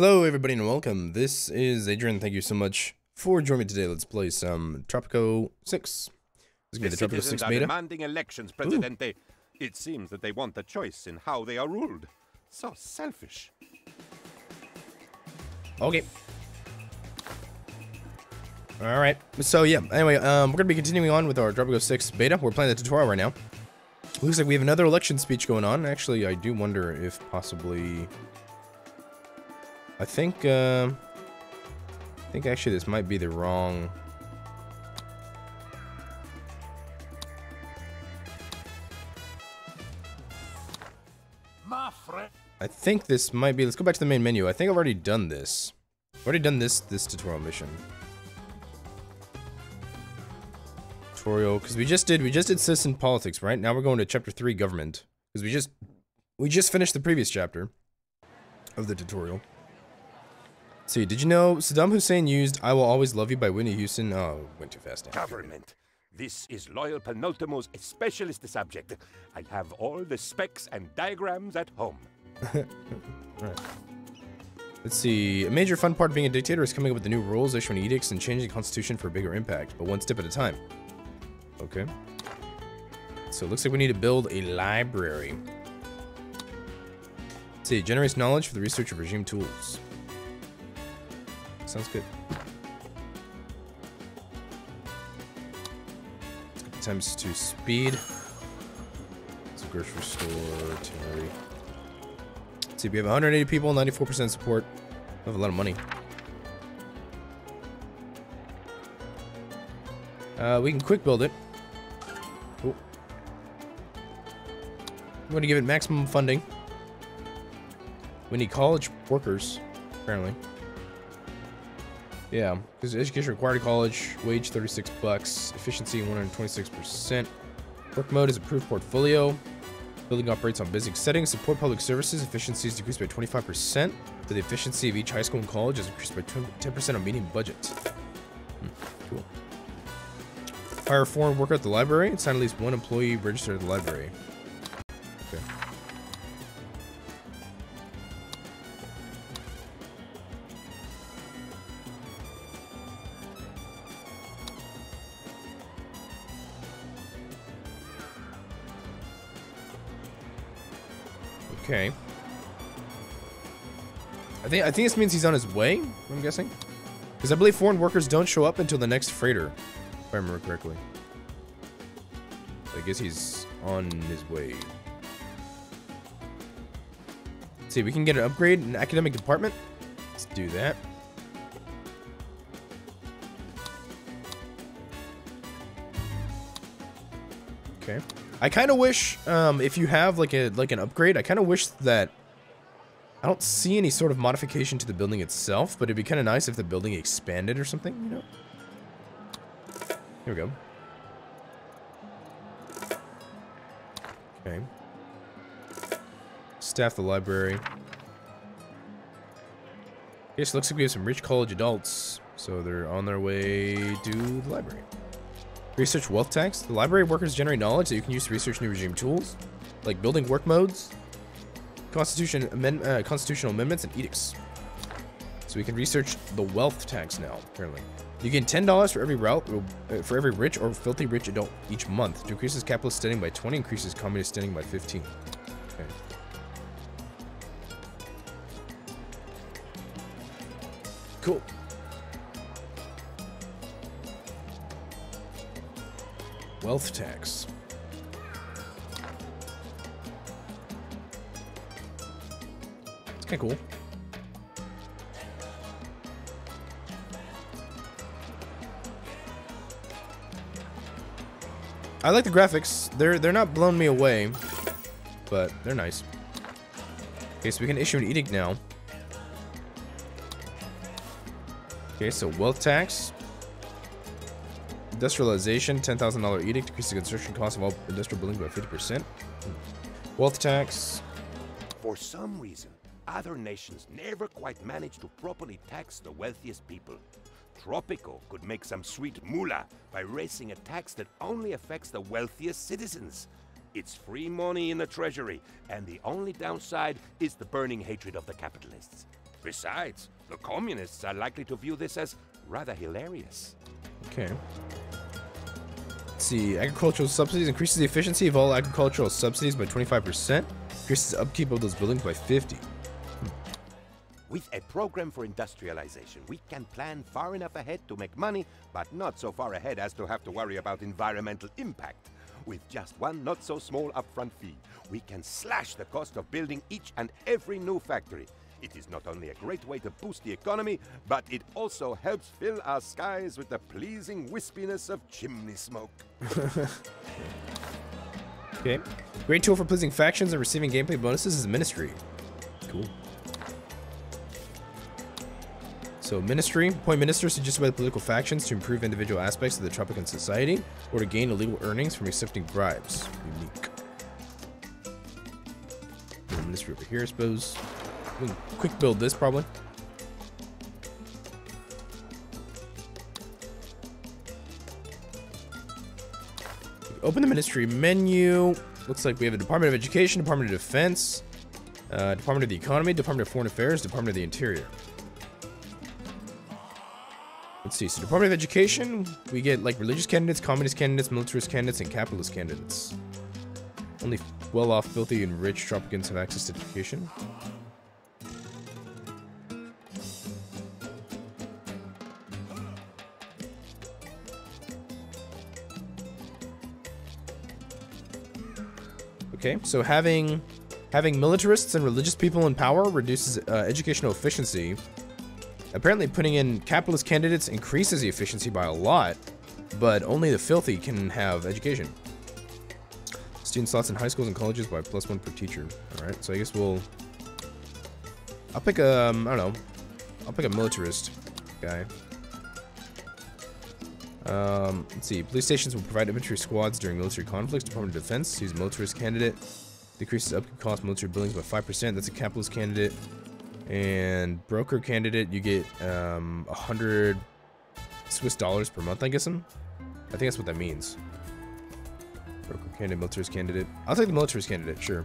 Hello everybody and welcome. This is Adrian. Thank you so much for joining me today. Let's play some Tropico 6. This is going to be the Tropico 6 beta. Demanding elections, Presidente. It seems that they want a choice in how they are ruled. So selfish. Okay. Alright. So yeah, anyway, we're going to be continuing on with our Tropico 6 beta. We're playing the tutorial right now. Looks like we have another election speech going on. Actually, I do wonder if possibly... I think actually this might be the wrong... My friend. I think this might be... Let's go back to the main menu. I think I've already done this. I've already done this tutorial mission. Tutorial, because we just did citizen politics, right? Now we're going to chapter 3, government. Because we just finished the previous chapter of the tutorial. Let's see, did you know Saddam Hussein used I Will Always Love You by Whitney Houston? Oh, went too fast. Government. This is Loyal Penultimo's specialist subject. I have all the specs and diagrams at home. Right. Let's see. A major fun part of being a dictator is coming up with the new rules, issuing edicts, and changing the constitution for a bigger impact, but one step at a time. Okay. So it looks like we need to build a library. Let's see. Generates knowledge for the research of regime tools. Sounds good. Let's go times 2 speed. It's a grocery store, artillery. Let's see, we have 180 people, 94% support. We have a lot of money. We can quick build it. Cool. I'm going to give it maximum funding. We need college workers, apparently. Yeah, because education required college, wage $36, efficiency 126%. Work mode is approved portfolio. Building operates on basic settings. Support public services. Efficiency is decreased by 25%. But the efficiency of each high school and college is increased by 10% on median budget. Cool. Hire a foreign worker at the library. Assign at least one employee registered at the library. Okay. Okay. I think this means he's on his way, I'm guessing. Because I believe foreign workers don't show up until the next freighter, if I remember correctly. I guess he's on his way. Let's see, we can get an upgrade in academic department. Let's do that. Okay. I kind of wish, if you have like an upgrade, I kind of wish that I don't see any sort of modification to the building itself, but it'd be kind of nice if the building expanded or something, you know? Here we go. Okay. Staff the library. Okay, so it looks like we have some rich college adults, so they're on their way to the library. Research wealth tax. The library workers generate knowledge that you can use to research new regime tools, like building work modes, constitutional amendments, and edicts. So we can research the wealth tax now, apparently. You gain $10 for every rich or filthy rich adult each month. Decreases capitalist standing by 20, increases communist standing by 15. Okay. Cool. Wealth tax. It's kind of cool. I like the graphics. They're not blowing me away, but they're nice. Okay, so we can issue an edict now. Okay, so wealth tax. Industrialization, $10,000 edict, decreases the construction cost of all industrial buildings by 50%. Wealth tax. For some reason, other nations never quite manage to properly tax the wealthiest people. Tropico could make some sweet moolah by raising a tax that only affects the wealthiest citizens. It's free money in the treasury, and the only downside is the burning hatred of the capitalists. Besides, the communists are likely to view this as rather hilarious. Okay. Let's see. Agricultural subsidies increases the efficiency of all agricultural subsidies by 25%. Increases the upkeep of those buildings by 50. With a program for industrialization, we can plan far enough ahead to make money, but not so far ahead as to have to worry about environmental impact. With just one not-so-small upfront fee, we can slash the cost of building each and every new factory. It is not only a great way to boost the economy, but it also helps fill our skies with the pleasing wispiness of chimney smoke. Okay. Great tool for pleasing factions and receiving gameplay bonuses is Ministry. Cool. So Ministry, appoint ministers suggested by the political factions to improve individual aspects of the Tropican society or to gain illegal earnings from accepting bribes. Unique. Ministry over here, I suppose. We can quick build this probably. Open the ministry menu. Looks like we have a Department of Education, Department of Defense, Department of the Economy, Department of Foreign Affairs, Department of the Interior. Let's see, so Department of Education, we get like religious candidates, communist candidates, militarist candidates, and capitalist candidates. Only well-off, filthy, and rich Tropicans have access to education. Okay, so having militarists and religious people in power reduces educational efficiency. Apparently putting in capitalist candidates increases the efficiency by a lot, but only the filthy can have education. Student slots in high schools and colleges by +1 per teacher. Alright, so I guess I'll pick a, I don't know, I'll pick a militarist guy. Let's see, police stations will provide infantry squads during military conflicts. Department of Defense, use militarist candidate. Decreases upkeep cost military buildings by 5%, that's a capitalist candidate. And broker candidate, you get 100 Swiss dollars per month, I guess. I think that's what that means. Broker candidate, militarist candidate. I'll take the militarist candidate, sure.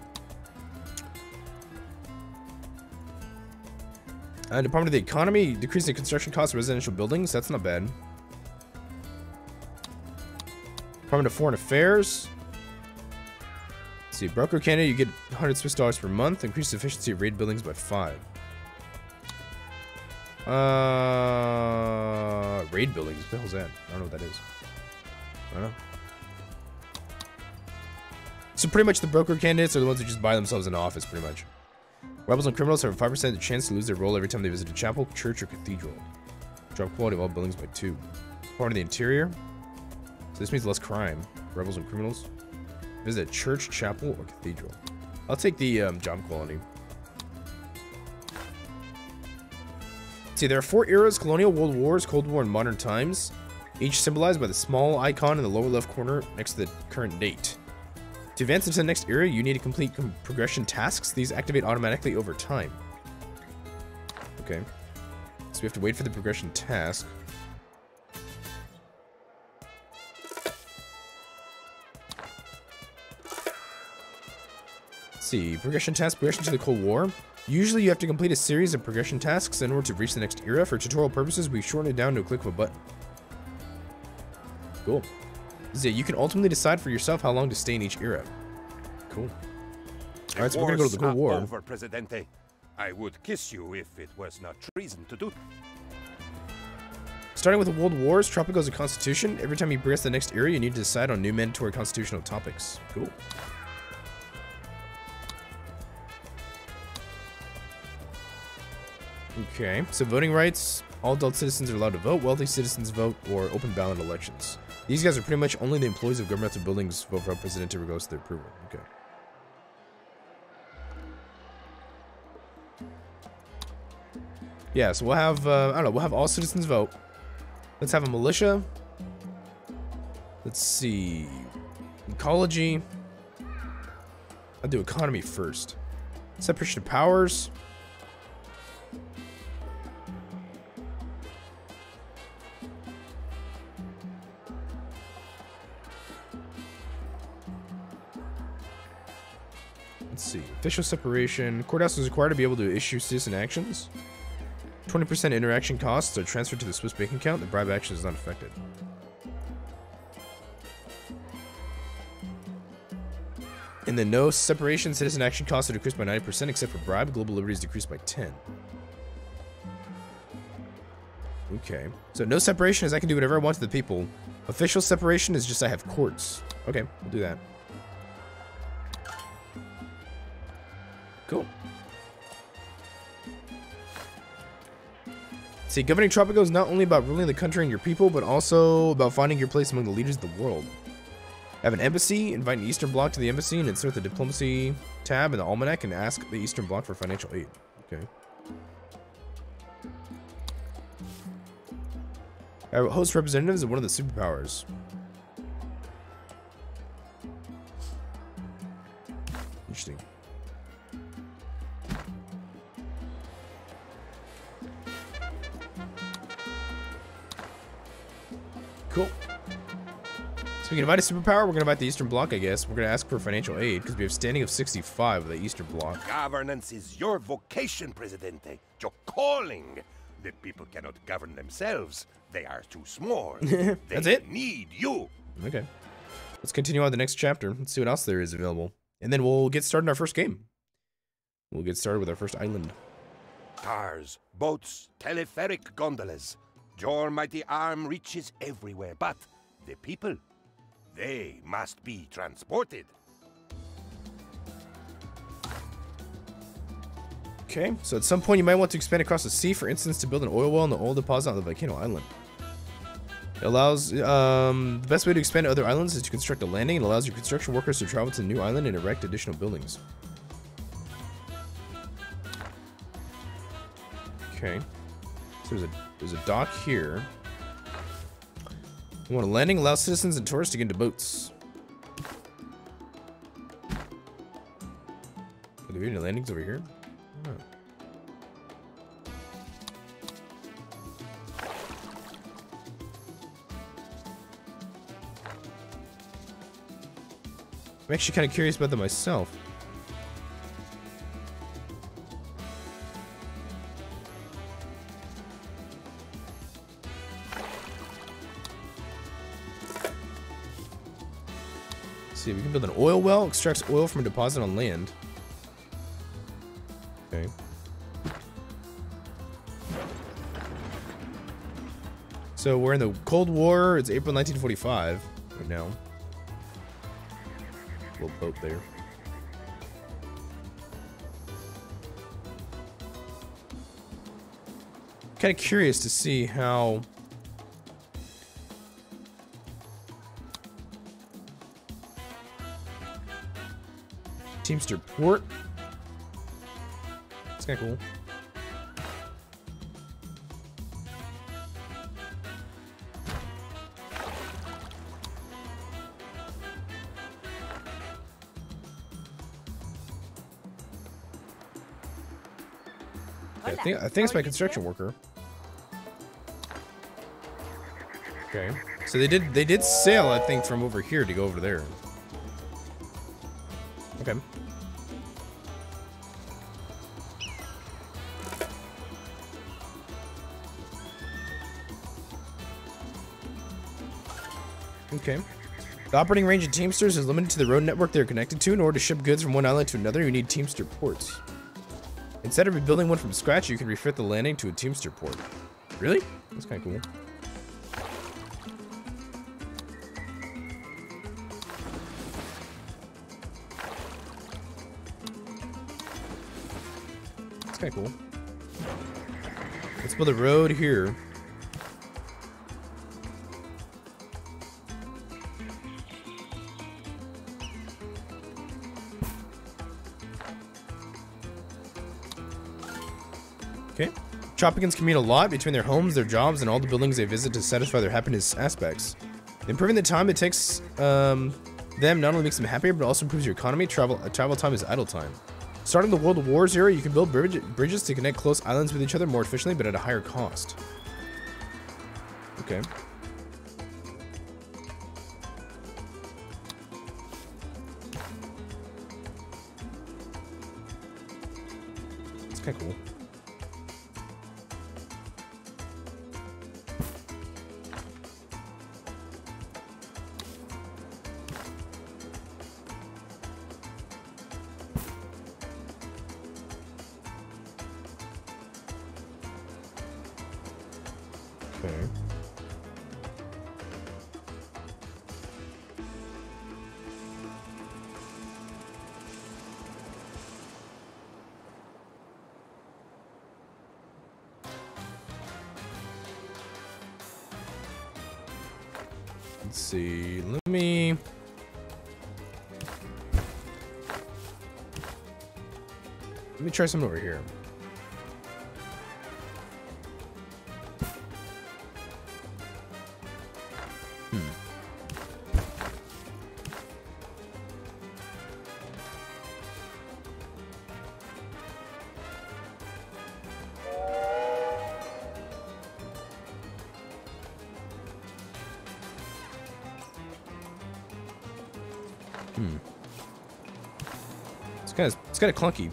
Department of the Economy, decrease the construction costs of residential buildings. That's not bad. Department of Foreign Affairs. Let's see, broker candidate, you get 100 Swiss dollars per month. Increase the efficiency of raid buildings by 5. Raid buildings. What the hell's that? I don't know what that is. I don't know. So pretty much the broker candidates are the ones who just buy themselves an office, pretty much. Rebels and criminals have a 5% chance to lose their role every time they visit a chapel, church, or cathedral. Drop quality of all buildings by 2. Part of the interior. So this means less crime. Rebels and criminals. Visit a church, chapel, or cathedral. I'll take the job quality. See, there are 4 eras: Colonial, World Wars, Cold War, and Modern Times, each symbolized by the small icon in the lower left corner next to the current date. To advance into the next era, you need to complete progression tasks. These activate automatically over time. Okay. So we have to wait for the progression task. Let's see, progression task, progression to the Cold War. Usually you have to complete a series of progression tasks in order to reach the next era. For tutorial purposes, we've shortened it down to a click of a button. Cool. This is it. You can ultimately decide for yourself how long to stay in each era. Cool. Alright, so we're gonna go to the Cold War. Over, Presidente. I would kiss you if it was not treason to do. Starting with the World Wars, Tropico is a constitution. Every time you progress to the next era, you need to decide on new mandatory constitutional topics. Cool. Okay, so voting rights. All adult citizens are allowed to vote. Wealthy citizens vote or open ballot elections. These guys are pretty much only the employees of governmental buildings vote for our president regardless of their approval. Okay. Yeah, so we'll have, I don't know, we'll have all citizens vote. Let's have a militia. Let's see. Ecology. I'll do economy first. Separation of powers. Let's see. Official separation. Courthouse is required to be able to issue citizen actions. 20% interaction costs are transferred to the Swiss bank account. The bribe action is not affected. In the no separation, citizen action costs are decreased by 90%, except for bribe. Global liberty is decreased by 10. Okay. So no separation is I can do whatever I want to the people. Official separation is just I have courts. Okay, we'll do that. Cool. See, governing Tropico is not only about ruling the country and your people, but also about finding your place among the leaders of the world. Have an embassy, invite an Eastern Bloc to the embassy, and insert the diplomacy tab in the almanac and ask the Eastern Bloc for financial aid. Okay. Host representatives of one of the superpowers. Interesting. Cool. So we can invite a superpower. We're going to invite the Eastern Bloc, I guess. We're going to ask for financial aid because we have standing of 65 of the Eastern Bloc. Governance is your vocation, Presidente. Your calling. The people cannot govern themselves. They are too small. That's it? Need you. Okay. Let's continue on to the next chapter. Let's see what else there is available. And then we'll get started in our first game. We'll get started with our first island. Cars, boats, telepheric gondolas. Your mighty arm reaches everywhere, but the people, they must be transported. Okay, so at some point you might want to expand across the sea, for instance, to build an oil well in the oil deposit on the volcano island. It allows, the best way to expand to other islands is to construct a landing. It allows your construction workers to travel to the new island and erect additional buildings. Okay, so there's a dock here. We want a landing, allow citizens and tourists to get into boats. Are there any landings over here? Oh. I'm actually kind of curious about them myself. Let's see, we can build an oil well, extracts oil from a deposit on land. Okay. So we're in the Cold War. It's April 1945 right now. Little boat there. Kind of curious to see how Teamster Port. It's kind of cool. Yeah, I think it's my construction worker. Okay, so they did sail, I think, from over here to go over there. Okay. Okay. The operating range of Teamsters is limited to the road network they're connected to. In order to ship goods from one island to another, you need Teamster ports. Instead of rebuilding one from scratch, you can refit the landing to a Teamster port. Really? That's kind of cool. That's kind of cool. Let's build a road here. Okay. Tropicans commute a lot between their homes, their jobs, and all the buildings they visit to satisfy their happiness aspects. Improving the time it takes them not only makes them happier, but also improves your economy. Travel time is idle time. Starting the World Wars era, you can build bridges to connect close islands with each other more efficiently, but at a higher cost. Okay. It's kind of cool. Okay. Let's see. Let me try something over here. It's kind of clunky.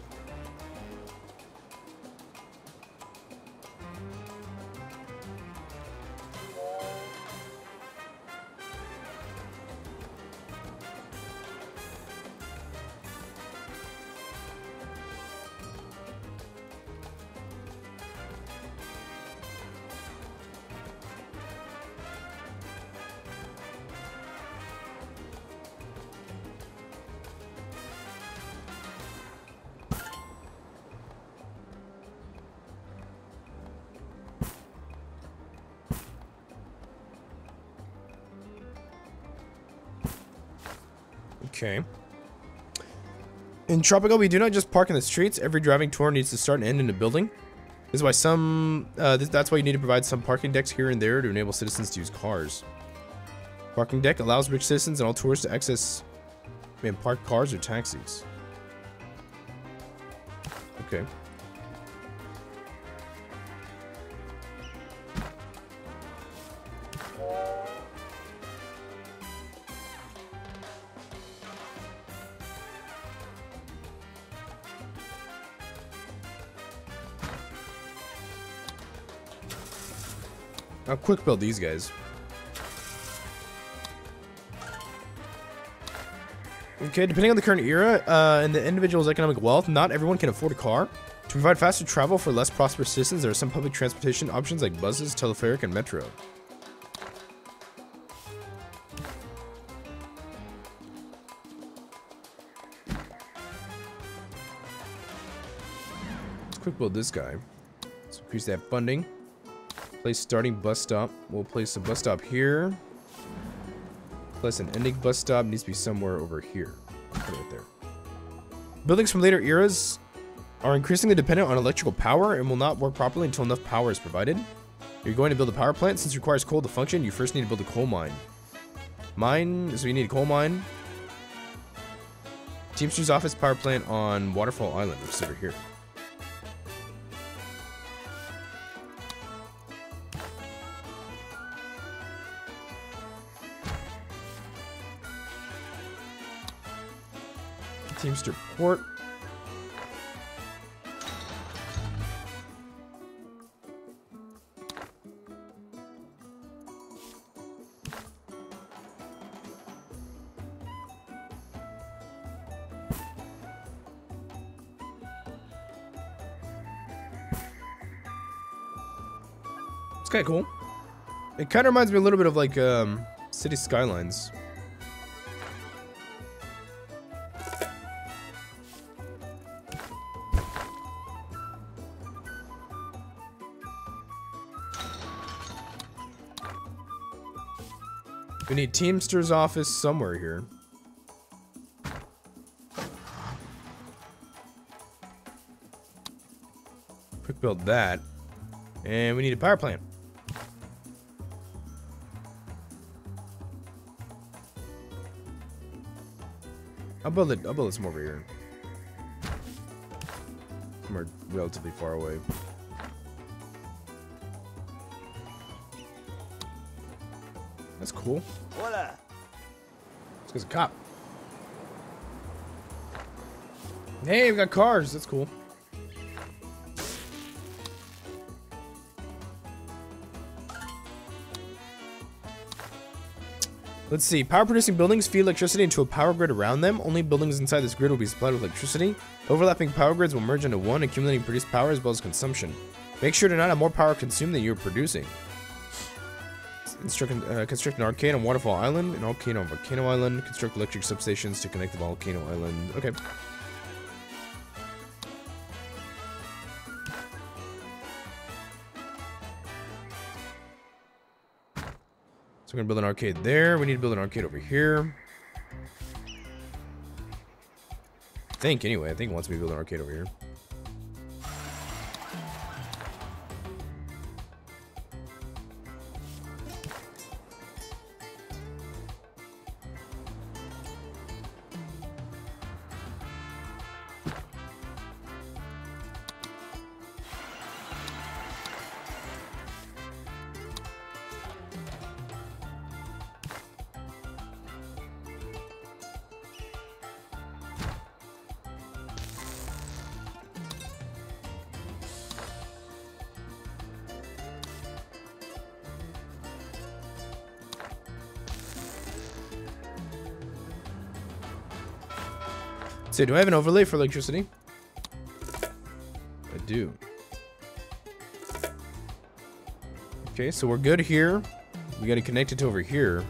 Okay. In Tropico, we do not just park in the streets. Every driving tour needs to start and end in a building. This is why that's why you need to provide some parking decks here and there to enable citizens to use cars. Parking deck allows rich citizens and all tourists to access and park cars or taxis. Okay. I'll quick build these guys. Okay, depending on the current era and the individual's economic wealth, not everyone can afford a car. To provide faster travel for less prosperous citizens, there are some public transportation options like buses, teleferic, and metro. Let's quick build this guy. Let's increase that funding. Place starting bus stop. We'll place a bus stop here. Place an ending bus stop. Needs to be somewhere over here. Put it right there. Buildings from later eras are increasingly dependent on electrical power and will not work properly until enough power is provided. You're going to build a power plant. Since it requires coal to function, you first need to build a coal mine. So you need a coal mine. Teamster's office power plant on Waterfall Island, which is over here. Teamster port. It's kind of cool. It kind of reminds me a little bit of like City Skylines. We need Teamster's office somewhere here. Quick build that. And we need a power plant. I'll build it some over here. Somewhere relatively far away. That's cool. Hola. This guy's a cop. Hey, we got cars. That's cool. Let's see. Power producing buildings feed electricity into a power grid around them. Only buildings inside this grid will be supplied with electricity. Overlapping power grids will merge into one, accumulating produced power as well as consumption. Make sure to not have more power consumed than you're producing. Construct an arcade on Waterfall Island, an arcade on Volcano Island, construct electric substations to connect the Volcano Island. Okay. So we're gonna build an arcade there. We need to build an arcade over here. I think, anyway. I think it wants me to build an arcade over here. So, do I have an overlay for electricity? I do. Okay, so we're good here. We gotta connect it to over here.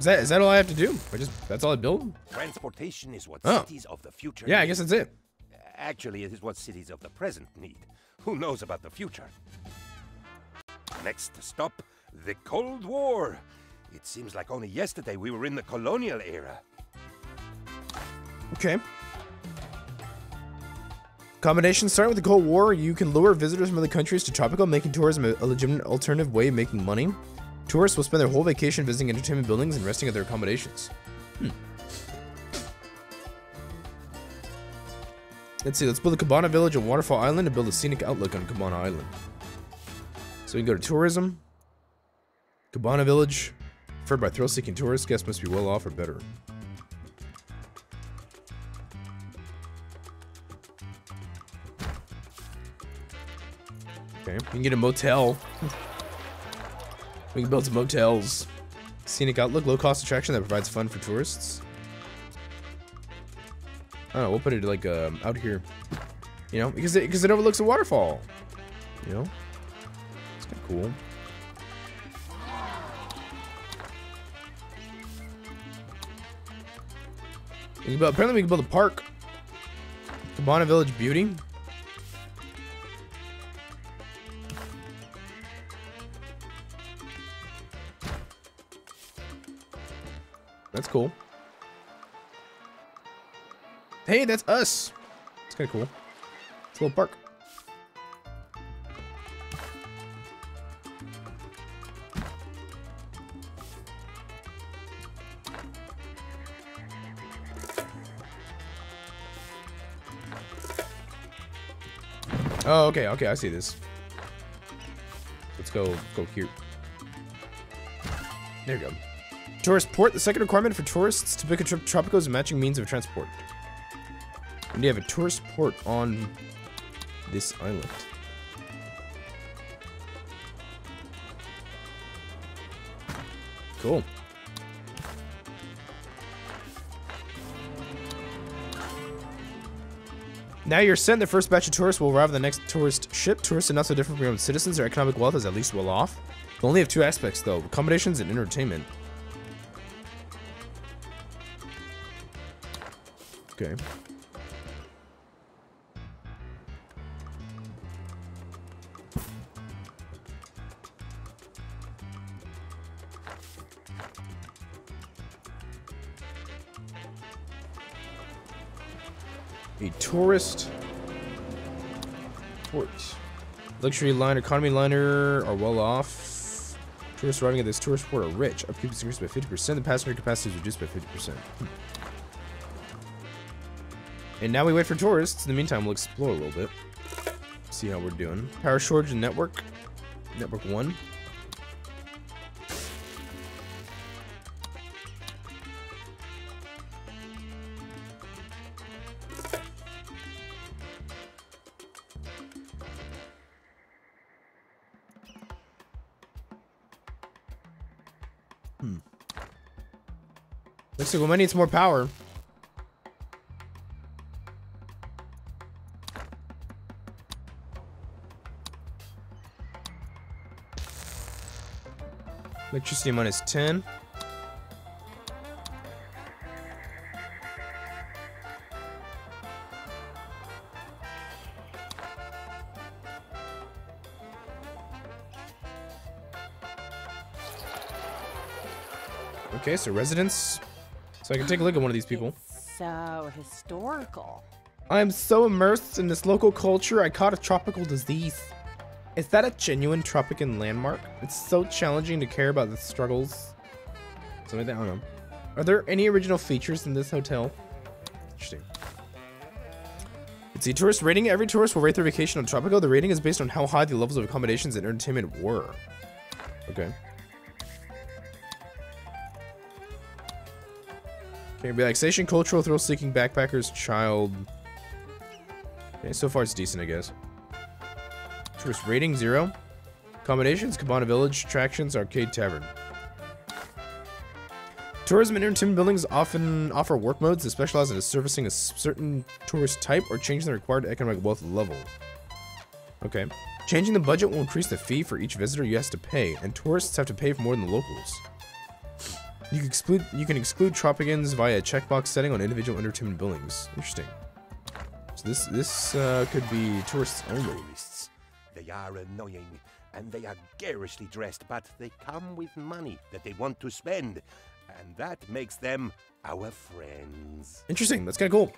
Is that all I have to do? That's all I build? Transportation is what cities of the future Yeah, need. I guess that's it. Actually, it is what cities of the present need. Who knows about the future? Next stop, the Cold War. It seems like only yesterday we were in the colonial era. Okay. Combination. Starting with the Cold War, you can lure visitors from other countries to Tropico, making tourism a legitimate alternative way of making money. Tourists will spend their whole vacation visiting entertainment buildings and resting at their accommodations. Let's see, let's build a Cabana Village on Waterfall Island and build a scenic outlook on Cabana Island. So we can go to tourism. Cabana Village. Preferred by thrill-seeking tourists. Guests must be well off or better. Okay, we can get a motel. We can build some motels. Scenic outlook, low-cost attraction that provides fun for tourists. I don't know, we'll put it like out here. You know, because it overlooks a waterfall. You know? It's kind of cool. Apparently we can build a park. Cabana Village Beauty. That's cool. Hey, that's us. It's kind of cool. It's a little park. Oh, okay, okay, I see this. Let's go here. There you go. Tourist port. The second requirement for tourists to book a trip to Tropico is a matching means of transport. And you have a tourist port on this island. Cool. Now you're sent. The first batch of tourists will arrive on the next tourist ship. Tourists are not so different from your own citizens. Their economic wealth is at least well off. They only have two aspects, though: accommodations and entertainment. Okay. A tourist port. Luxury liner, economy liner are well off. Tourists arriving at this tourist port are rich. Upkeep is increased by 50%. The passenger capacity is reduced by 50%. And now we wait for tourists. In the meantime, we'll explore a little bit. See how we're doing. Power shortage and network. Network 1. Looks like we might need some more power. Electricity minus 10. Okay, so residents. So I can take a look at one of these people. It's so historical. I am so immersed in this local culture, I caught a tropical disease. Is that a genuine Tropican landmark? It's so challenging to care about the struggles. Something like that, I don't know. Are there any original features in this hotel? Interesting. It's a tourist rating. Every tourist will rate their vacation on Tropico. The rating is based on how high the levels of accommodations and entertainment were. Okay. Okay, relaxation, cultural, thrill-seeking, backpackers, child. Okay, so far it's decent, I guess. Tourist rating, 0. Accommodations, Cabana Village, attractions, arcade, tavern. Tourism and entertainment buildings often offer work modes that specialize in servicing a certain tourist type or changing the required economic wealth level. Okay. Changing the budget will increase the fee for each visitor you have to pay, and tourists have to pay for more than the locals. You can exclude Tropicans via a checkbox setting on individual entertainment buildings. Interesting. So this could be tourists only. Tourists. They are annoying, and they are garishly dressed, but they come with money that they want to spend, and that makes them our friends. Interesting. That's kind of cool.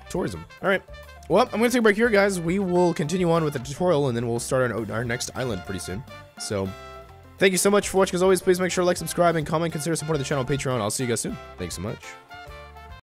Tourism. All right. Well, I'm going to take a break here, guys. We will continue on with the tutorial, and then we'll start our next island pretty soon. So, thank you so much for watching. As always, please make sure to like, subscribe, and comment. Consider supporting the channel on Patreon. I'll see you guys soon. Thanks so much.